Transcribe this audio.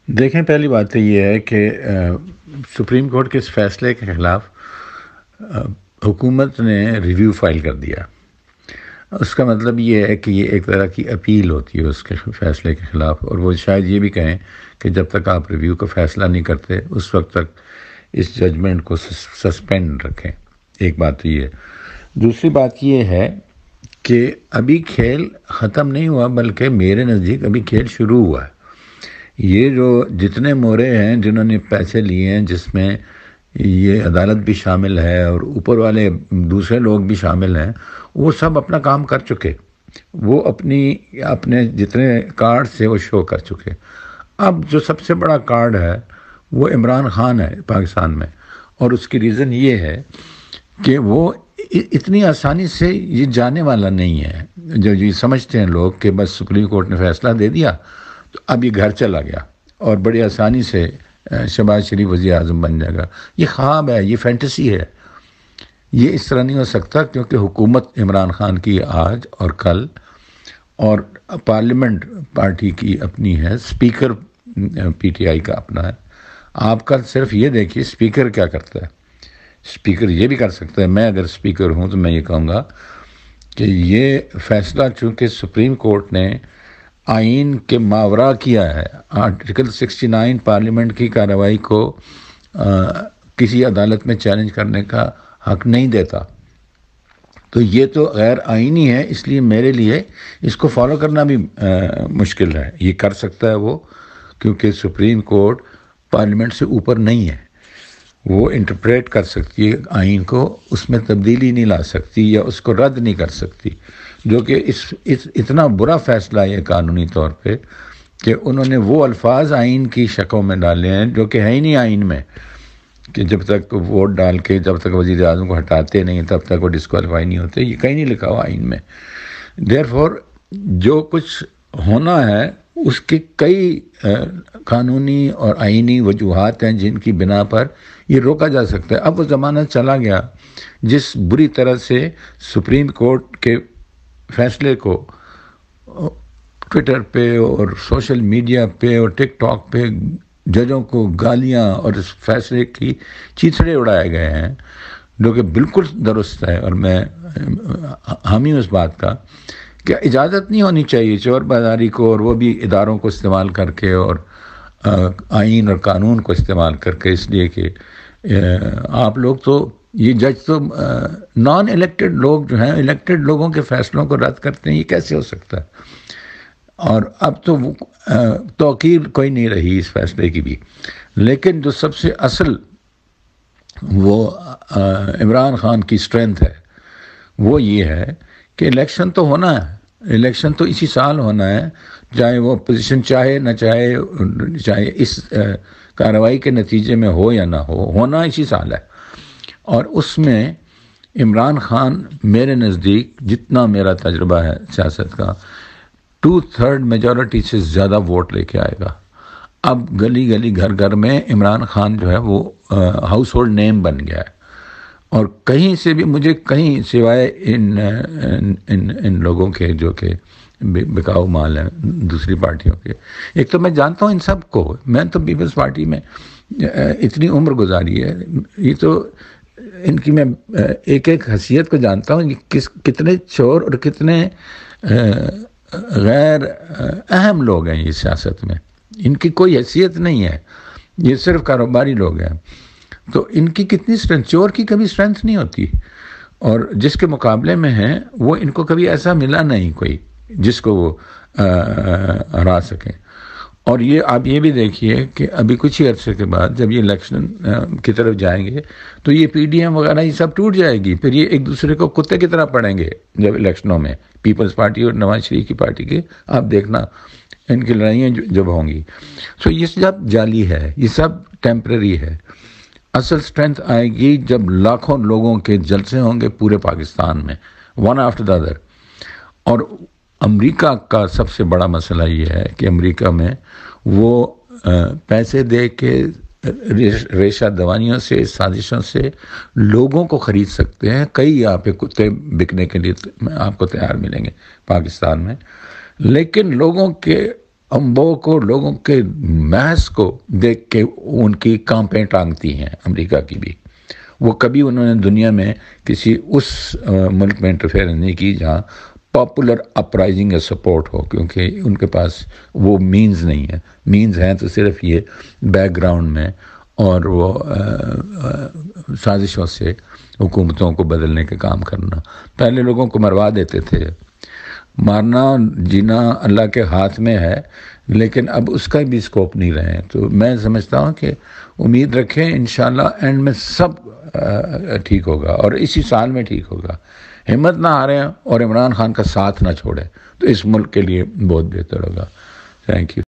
دیکھیں، پہلی بات تو یہ ہے کہ سپریم کورٹ کے اس فیصلے کے خلاف حکومت نے ریویو فائل کر دیا۔ اس کا مطلب یہ ہے کہ یہ ایک طرح کی اپیل ہوتی ہے اس کے فیصلے کے خلاف، اور وہ شاید یہ بھی کہیں کہ جب تک آپ ریویو کا فیصلہ نہیں کرتے اس وقت تک اس ججمنٹ کو سسپینڈ رکھیں۔ ایک بات تو یہ ہے۔ دوسری بات یہ ہے کہ ابھی کھیل ختم نہیں ہوا، بلکہ میرے نزدیک ابھی کھیل شروع ہوا ہے۔ یہ جو جتنے مورے ہیں جنہوں نے پیسے لیے ہیں، جس میں یہ عدالت بھی شامل ہے اور اوپر والے دوسرے لوگ بھی شامل ہیں، وہ سب اپنا کام کر چکے۔ وہ اپنے جتنے کارڈ سے وہ شو کر چکے۔ اب جو سب سے بڑا کارڈ ہے وہ عمران خان ہے پاکستان میں، اور اس کی ریزن یہ ہے کہ وہ اتنی آسانی سے یہ جانے والا نہیں ہے۔ جو یہ سمجھتے ہیں لوگ کہ بس سپریم کورٹ نے فیصلہ دے دیا تو اب یہ گھر چلا گیا اور بڑی آسانی سے شہباز شریف وزیر اعظم بن جائے گا۔ یہ خواب ہے، یہ فینٹیسی ہے۔ یہ اس طرح نہیں ہو سکتا، کیونکہ حکومت عمران خان کی آج اور کل، اور پارلیمنٹ پارٹی کی اپنی ہے، اسپیکر پی ٹی آئی کا اپنا ہے۔ آپ کا صرف یہ دیکھیے اسپیکر کیا کرتا ہے۔ اسپیکر یہ بھی کر سکتا ہے، میں اگر اسپیکر ہوں تو میں یہ کہوں گا کہ یہ فیصلہ چونکہ سپریم کورٹ نے آئین کے ماورا کیا ہے، آرٹیکل 69 پارلیمنٹ کی کارروائی کو کسی عدالت میں چیلنج کرنے کا حق نہیں دیتا، تو یہ تو غیر آئینی ہے۔ اس لیے میرے لیے اس کو فالو کرنا بھی مشکل ہے۔ یہ کر سکتا ہے وہ، کیونکہ سپریم کورٹ پارلیمنٹ سے اوپر نہیں ہے، وہ انٹرپریٹ کر سکتی ہے آئین کو، اس میں تبدیلی نہیں لا سکتی یا اس کو رد نہیں کر سکتی، جو کہ اتنا برا فیصلہ ہے قانونی طور پہ کہ انہوں نے وہ الفاظ آئین کی شکوں میں ڈالے ہیں جو کہ ہے ہی نہیں آئین میں، کہ جب تک ووٹ ڈال کے جب تک وزیر اعظم کو ہٹاتے نہیں تب تک وہ ڈسکوالیفائی نہیں ہوتے۔ یہ کہیں نہیں لکھا ہوا آئین میں۔ دیئرفور جو کچھ ہونا ہے اس کے کئی قانونی اور آئینی وجوہات ہیں جن کی بنا پر یہ روکا جا سکتا ہے۔ اب وہ زمانہ چلا گیا جس بری طرح سے سپریم کورٹ کے فیصلے کو ٹویٹر پہ اور سوشل میڈیا پہ اور ٹک ٹاک پہ ججوں کو گالیاں اور اس فیصلے کی چیتھڑے اڑائے گئے ہیں، جو کہ بالکل درست ہے، اور میں حامی ہوں اس بات کا کہ اجازت نہیں ہونی چاہیے چور بازاری کو، اور وہ بھی اداروں کو استعمال کر کے اور آئین اور قانون کو استعمال کر کے، اس لیے کہ آپ لوگ تو یہ جج تو نان الیکٹڈ لوگ جو ہیں، الیکٹڈ لوگوں کے فیصلوں کو رد کرتے ہیں، یہ کیسے ہو سکتا ہے؟ اور اب تو توقیر کوئی نہیں رہی اس فیصلے کی بھی۔ لیکن جو سب سے اصل وہ عمران خان کی اسٹرینتھ ہے وہ یہ ہے کہ الیکشن تو ہونا ہے، الیکشن تو اسی سال ہونا ہے، چاہے وہ اپوزیشن چاہے نہ چاہے، چاہے اس کارروائی کے نتیجے میں ہو یا نہ ہو، ہونا اسی سال ہے۔ اور اس میں عمران خان میرے نزدیک، جتنا میرا تجربہ ہے سیاست کا، 2/3 میجورٹی سے زیادہ ووٹ لے کے آئے گا۔ اب گلی گلی گھر گھر میں عمران خان جو ہے وہ ہاؤس ہولڈ نیم بن گیا ہے، اور کہیں سے بھی مجھے کہیں سوائے ان لوگوں کے جو کہ بکاؤ مال ہیں دوسری پارٹیوں کے، ایک تو میں جانتا ہوں ان سب کو، میں تو پیپلز پارٹی میں اتنی عمر گزاری ہے، یہ تو ان کی میں ایک ایک حیثیت کو جانتا ہوں، کتنے چور اور کتنے غیر اہم لوگ ہیں یہ سیاست میں، ان کی کوئی حیثیت نہیں ہے، یہ صرف کاروباری لوگ ہیں۔ تو ان کی کتنی اسٹرینتھ، چور کی کبھی اسٹرینتھ نہیں ہوتی، اور جس کے مقابلے میں ہیں وہ ان کو کبھی ایسا ملا نہیں کوئی جس کو وہ ہرا سکیں۔ اور یہ آپ یہ بھی دیکھیے کہ ابھی کچھ ہی عرصے کے بعد جب یہ الیکشن کی طرف جائیں گے تو یہ پی ڈی ایم وغیرہ یہ سب ٹوٹ جائے گی، پھر یہ ایک دوسرے کو کتے کی طرح پڑیں گے جب الیکشنوں میں، پیپلز پارٹی اور نواز شریف کی پارٹی کے، آپ دیکھنا ان کی لڑائیاں جب ہوں گی۔ سو یہ سب جعلی ہے، یہ سب ٹیمپرری ہے۔ اصل سٹرینتھ آئے گی جب لاکھوں لوگوں کے جلسے ہوں گے پورے پاکستان میں، ون آفٹر دا ادر۔ اور امریکہ کا سب سے بڑا مسئلہ یہ ہے کہ امریکہ میں وہ پیسے دے کے ریشہ دوانیوں سے، سازشوں سے لوگوں کو خرید سکتے ہیں۔ کئی یہاں پہ کتے بکنے کے لیے آپ کو تیار ملیں گے پاکستان میں، لیکن لوگوں کے وہ کو لوگوں کے محض کو دیکھ کے ان کی کانپیں ٹانگتی ہیں، امریکہ کی بھی۔ وہ کبھی انہوں نے دنیا میں کسی اس ملک میں انٹرفیئرنس نہیں کی جہاں پاپولر اپرائزنگ یا سپورٹ ہو، کیونکہ ان کے پاس وہ مینز نہیں ہے۔ مینز ہیں تو صرف یہ بیک گراؤنڈ میں اور وہ سازشوں سے حکومتوں کو بدلنے کے کام کرنا۔ پہلے لوگوں کو مروا دیتے تھے، مارنا جینا اللہ کے ہاتھ میں ہے، لیکن اب اس کا بھی اسکوپ نہیں رہے۔ تو میں سمجھتا ہوں کہ امید رکھیں، انشاءاللہ اینڈ میں سب ٹھیک ہوگا، اور اسی سال میں ٹھیک ہوگا۔ ہمت نہ ہاریں اور عمران خان کا ساتھ نہ چھوڑیں، تو اس ملک کے لیے بہت بہتر ہوگا۔ Thank you.